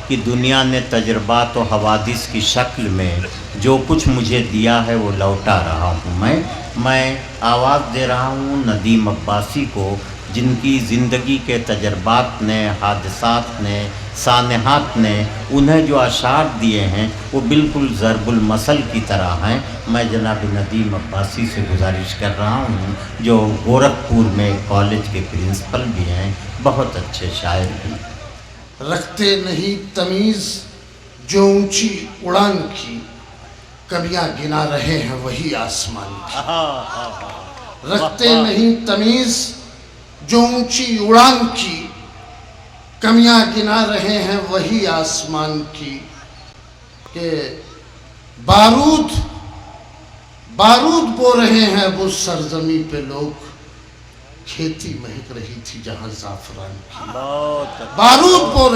कि दुनिया ने तजर्बात व हवादिस की शक्ल में जो कुछ मुझे दिया है वो लौटा रहा हूँ मैं आवाज़ दे रहा हूँ नदीम अब्बासी को, जिनकी ज़िंदगी के तजर्बात ने, हादसात ने, सानहात ने उन्हें जो अशार दिए हैं वो बिल्कुल ज़रबुल मसल की तरह हैं। मैं जनाब नदीम अब्बासी से गुजारिश कर रहा हूँ, जो गोरखपुर में कॉलेज के प्रिंसिपल भी हैं, बहुत अच्छे शायर भी। रखते नहीं तमीज़ जो ऊंची उड़ान की, कमियां गिना रहे हैं वही आसमान की। रखते नहीं तमीज़ जो ऊंची उड़ान की, कमियां गिना रहे हैं वही आसमान की। के बारूद बो रहे हैं वो सरजमी पे लोग, खेती महक रही थी जहां जाफरान की। बारूद बो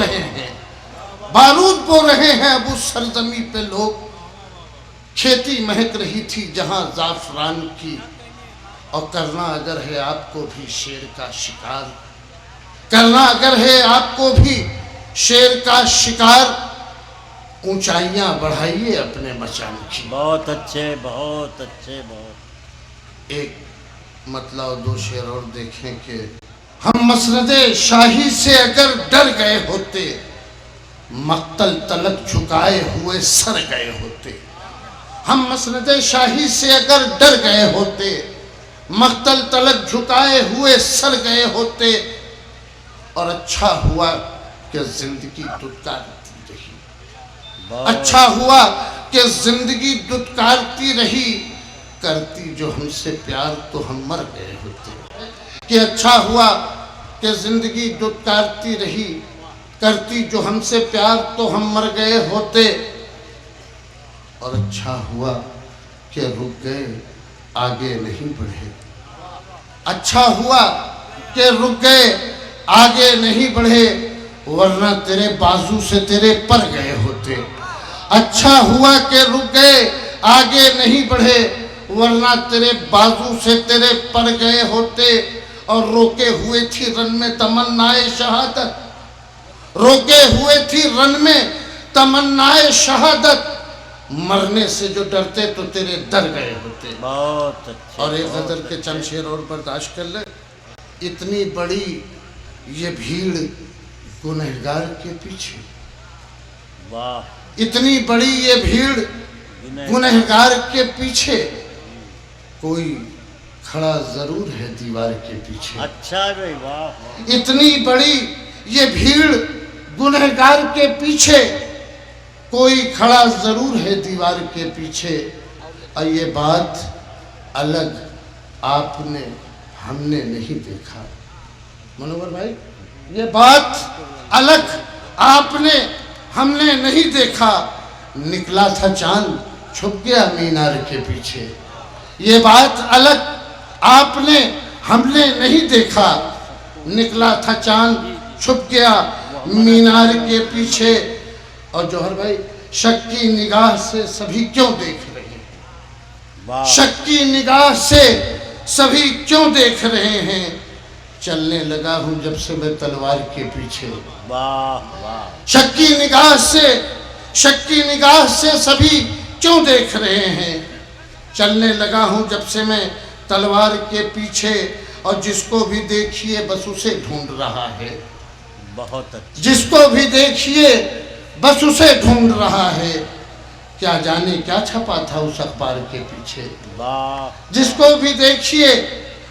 रहे हैं वो सरजमी पे लोग, खेती महक रही थी जहां जाफरान की। और करना अगर है आपको भी शेर का शिकार, करना अगर है आपको भी शेर का शिकार, ऊंचाइयां बढ़ाइए अपने मचान की। बहुत अच्छे, बहुत अच्छे, बहुत। एक मतलब दो शेर और देखें कि हम मसनदे शाही से अगर डर गए होते, मक्तल तलक झुकाए हुए सर गए होते। हम मसनदे शाही से अगर डर गए होते, मक्तल तलक झुकाए हुए सर गए होते। और अच्छा हुआ कि जिंदगी दुत्कारती रही, अच्छा हुआ कि जिंदगी दुत्कारती रही। करती जो हमसे प्यार तो हम मर गए होते। कि अच्छा हुआ कि जिंदगी दुत्कारती रही, करती जो हमसे प्यार तो हम मर गए होते। और अच्छा हुआ कि रुक गए आगे नहीं बढ़े, अच्छा हुआ कि रुक गए आगे नहीं बढ़े, वरना तेरे बाजू से तेरे पर गए होते। अच्छा हुआ कि रुक गए आगे नहीं बढ़े, वरना तेरे बाजू से तेरे पर गए होते। और रोके हुए थी रन में तमन्नाए शहादत, रोके हुए थी रन में तमन्नाए शहादत, मरने से जो डरते तो तेरे डर गए होते। बहुत अच्छे। और एक गजल के चंद शेर और बर्दाश्त कर ले। इतनी बड़ी ये भीड़ गुनहगार के पीछे, वाह। इतनी बड़ी ये भीड़ गुनहगार के पीछे, कोई खड़ा जरूर है दीवार के पीछे। अच्छा भाई, वाह। इतनी बड़ी ये भीड़ गुनहगार के पीछे, कोई खड़ा जरूर है दीवार के पीछे। और ये बात अलग आपने हमने नहीं देखा। मनोहर भाई, ये बात अलग आपने हमने नहीं देखा, निकला था चांद छुप गया मीनार के पीछे। ये बात अलग आपने हमने नहीं देखा, निकला था चांद छुप गया मीनार के पीछे। और जौहर भाई, शक की निगाह से सभी क्यों देख रहे हैं, शक की निगाह से सभी क्यों देख रहे हैं, चलने लगा हूं जब से मैं तलवार के पीछे। वाह वाह। शक की निगाह से, शक की निगाह से सभी क्यों देख रहे हैं, चलने लगा हूं जब से मैं तलवार के पीछे। और जिसको भी देखिए बस उसे ढूंढ रहा है, बहुत अच्छा। जिसको भी देखिए बस उसे ढूंढ रहा है, क्या जाने क्या छपा था उस अखबार के पीछे। वाह। जिसको भी देखिए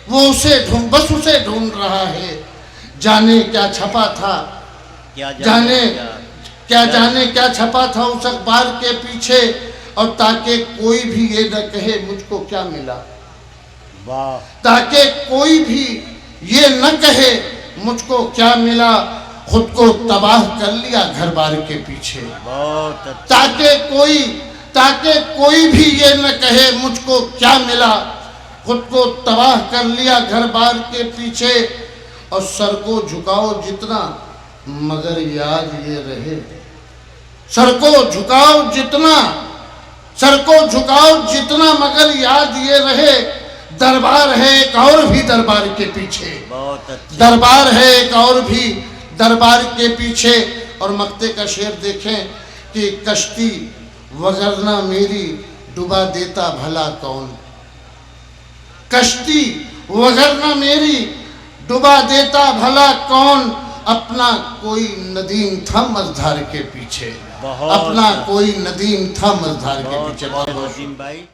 वो उसे बस उसे ढूंढ रहा है, जाने क्या छपा था, जाने क्या छपा था उस अखबार के पीछे। और ताकि कोई भी ये न कहे मुझको क्या मिला, वाह। ताकि कोई भी ये न कहे मुझको क्या मिला, खुद को तबाह कर लिया घर बार के पीछे। बहुत अच्छा। ताकि कोई भी ये न कहे मुझको क्या मिला, खुद को तबाह कर लिया घर बार के पीछे। और सर को झुकाओ जितना मगर याद ये रहे, सर को झुकाओ जितना, सर को झुकाओ जितना मगर याद ये रहे, दरबार है एक और भी दरबार के पीछे। बहुत अच्छा। दरबार है एक और भी दरबार के पीछे। और मक्ते का शेर देखें कि कश्ती वगरना मेरी डुबा देता भला कौन, कश्ती वगरना मेरी डुबा देता भला कौन, अपना कोई नदीम था मझधार के पीछे, अपना कोई नदीम था मझधार के पीछे। बहुत भाई।